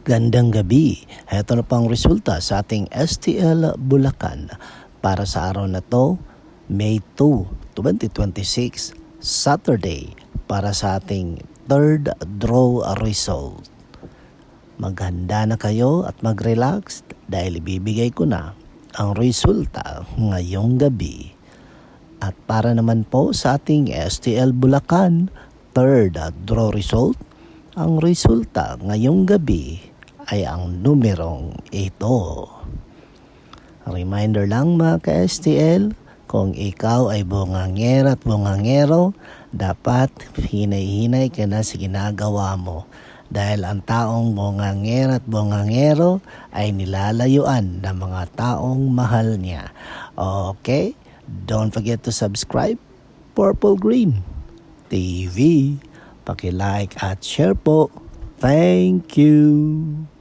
Gandang gabi. Heto na pang resulta sa ating STL Bulacan para sa araw na to, May 2, 2026, Saturday, para sa ating third draw result. Maghanda na kayo at mag-relax dahil ibibigay ko na ang resulta ngayong gabi. At para naman po sa ating STL Bulacan third draw result, ang resulta ngayong gabi ay ang numerong 8. Reminder lang mga ka-STL, kung ikaw ay bungangera at bungangero, dapat hinay-hinay ka na sa ginagawa mo. Dahil ang taong bungangera at bungangero ay nilalayuan ng mga taong mahal niya. Okay? Don't forget to subscribe, Purple Green TV. Paki-like at share po. Thank you.